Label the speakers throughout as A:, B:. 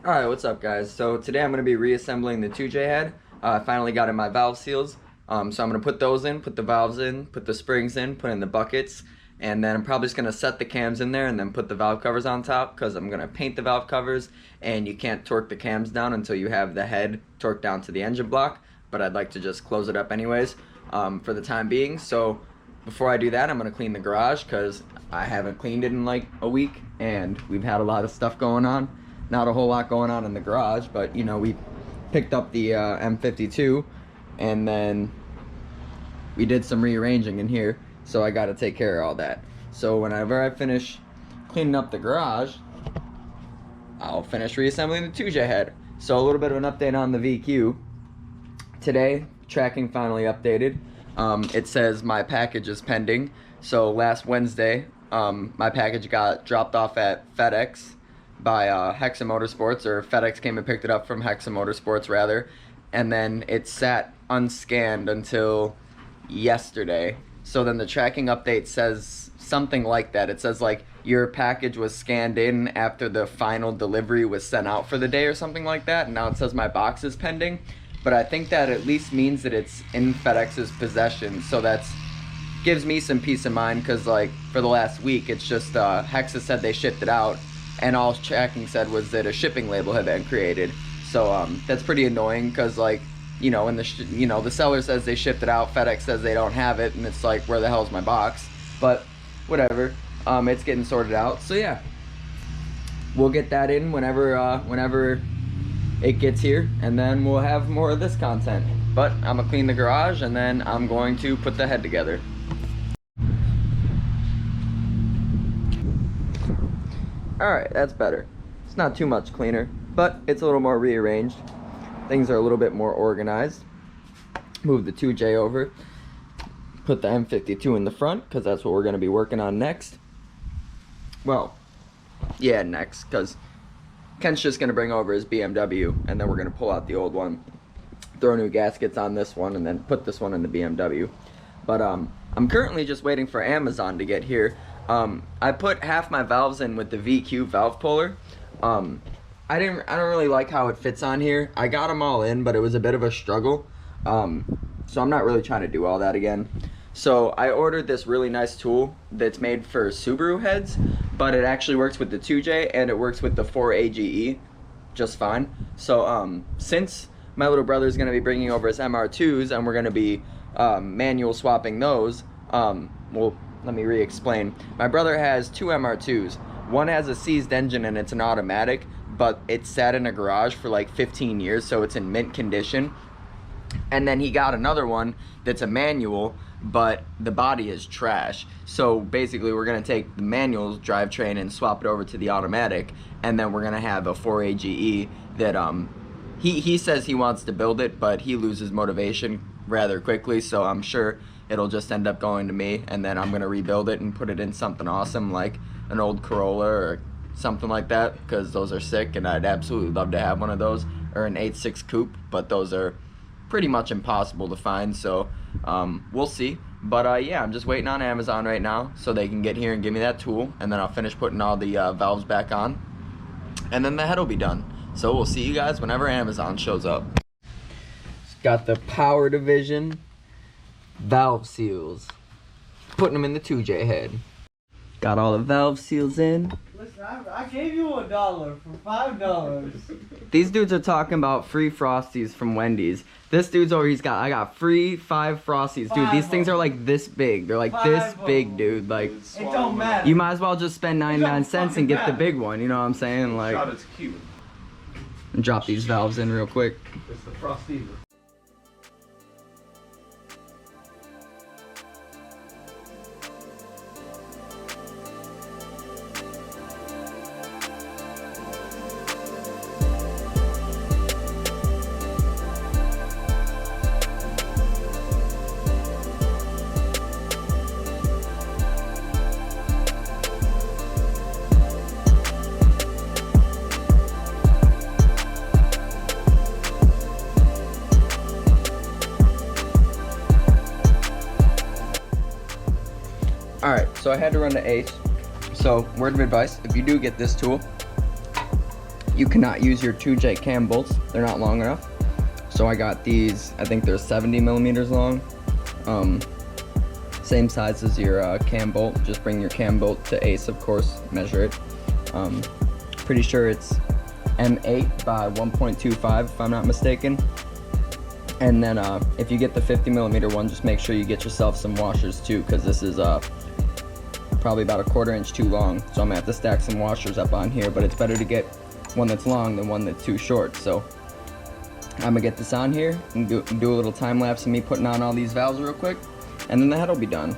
A: Alright, what's up guys? So today I'm going to be reassembling the 2J head. I finally got in my valve seals. So I'm going to put those in, put the valves in, put the springs in, put in the buckets, and then I'm probably just going to set the cams in there and then put the valve covers on top because I'm going to paint the valve covers, and you can't torque the cams down until you have the head torqued down to the engine block, but I'd like to just close it up anyways for the time being. So before I do that, I'm going to clean the garage because I haven't cleaned it in like a week and we've had a lot of stuff going on. Not a whole lot going on in the garage, but you know, we picked up the M52 and then we did some rearranging in here, so I got to take care of all that. So whenever I finish cleaning up the garage, I'll finish reassembling the 2J head. So a little bit of an update on the VQ. Today, tracking finally updated. It says my package is pending. So last Wednesday, my package got dropped off at FedEx by Hexa Motorsports, or FedEx came and picked it up from Hexa Motorsports rather, and then it sat unscanned until yesterday. So then the tracking update says something like that. It says like your package was scanned in after the final delivery was sent out for the day or something like that, and now it says my box is pending. But I think that at least means that it's in FedEx's possession, so that's gives me some peace of mind, because like for the last week it's just Hexa said they shipped it out and all tracking said was that a shipping label had been created. So that's pretty annoying, because like, you know, when the seller says they shipped it out, FedEx says they don't have it, and it's like, where the hell's my box? But whatever, it's getting sorted out. So yeah, we'll get that in whenever it gets here, and then we'll have more of this content. But I'm gonna clean the garage and then I'm going to put the head together. Alright, that's better. It's not too much cleaner, but it's a little more rearranged. Things are a little bit more organized. Move the 2J over. Put the M52 in the front, because that's what we're going to be working on next. Well, yeah, next, because Ken's just going to bring over his BMW, and then we're going to pull out the old one. Throw new gaskets on this one, and then put this one in the BMW. But I'm currently just waiting for Amazon to get here. I put half my valves in with the VQ valve puller. I don't really like how it fits on here. I got them all in, but it was a bit of a struggle. So I'm not really trying to do all that again. So I ordered this really nice tool that's made for Subaru heads, but it actually works with the 2J and it works with the 4AGE just fine. So since my little brother is going to be bringing over his MR2s and we're going to be manual swapping those, well, let me re-explain. My brother has two MR2s. One has a seized engine and it's an automatic, but it sat in a garage for like 15 years, so it's in mint condition. And then he got another one that's a manual, but the body is trash. So basically we're gonna take the manual drivetrain and swap it over to the automatic, and then we're gonna have a 4AGE that he says he wants to build it, but he loses motivation rather quickly, so I'm sure it'll just end up going to me, and then I'm gonna rebuild it and put it in something awesome like an old Corolla or something like that, because those are sick and I'd absolutely love to have one of those, or an 8.6 coupe, but those are pretty much impossible to find. So we'll see. But yeah, I'm just waiting on Amazon right now so they can get here and give me that tool, and then I'll finish putting all the valves back on, and then the head will be done. So we'll see you guys whenever Amazon shows up. It's got the power division valve seals, putting them in the 2J head. Got all the valve seals in.
B: Listen, I gave you $1 for $5.
A: These dudes are talking about free Frosties from Wendy's. This dude's over, I got free 5 Frosties. Dude, these things are like this big. They're like this big, dude. Like,
B: it don't matter.
A: You might as well just spend 99 cents and get the big one, you know what I'm saying? Like,
C: it's cute.
A: Drop these valves in real quick.
C: It's the Frosty.
A: Alright, so I had to run to Ace. So, word of advice, if you do get this tool, you cannot use your 2J cam bolts. They're not long enough. So I got these, I think they're 70 millimeters long. Same size as your cam bolt. Just bring your cam bolt to Ace, of course, measure it. Pretty sure it's M8 by 1.25 if I'm not mistaken. And then if you get the 50 millimeter one, just make sure you get yourself some washers too, because this is probably about a 1/4 inch too long. So I'm gonna have to stack some washers up on here, but it's better to get one that's long than one that's too short. So I'm gonna get this on here and do a little time lapse of me putting on all these valves real quick, and then the head will be done.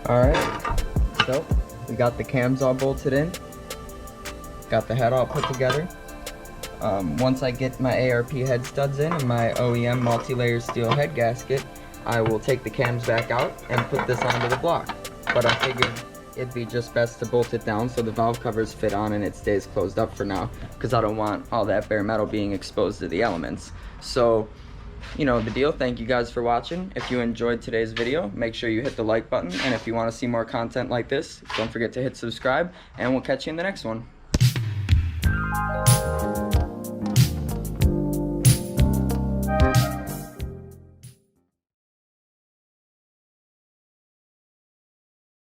A: Alright, so we got the cams all bolted in, got the head all put together. Once I get my ARP head studs in and my OEM multi-layer steel head gasket, I will take the cams back out and put this onto the block. But I figured it'd be just best to bolt it down so the valve covers fit on and it stays closed up for now, because I don't want all that bare metal being exposed to the elements. So, you know the deal. Thank you guys for watching. If you enjoyed today's video, make sure you hit the like button, and if you want to see more content like this, don't forget to hit subscribe, and we'll catch you in the next one.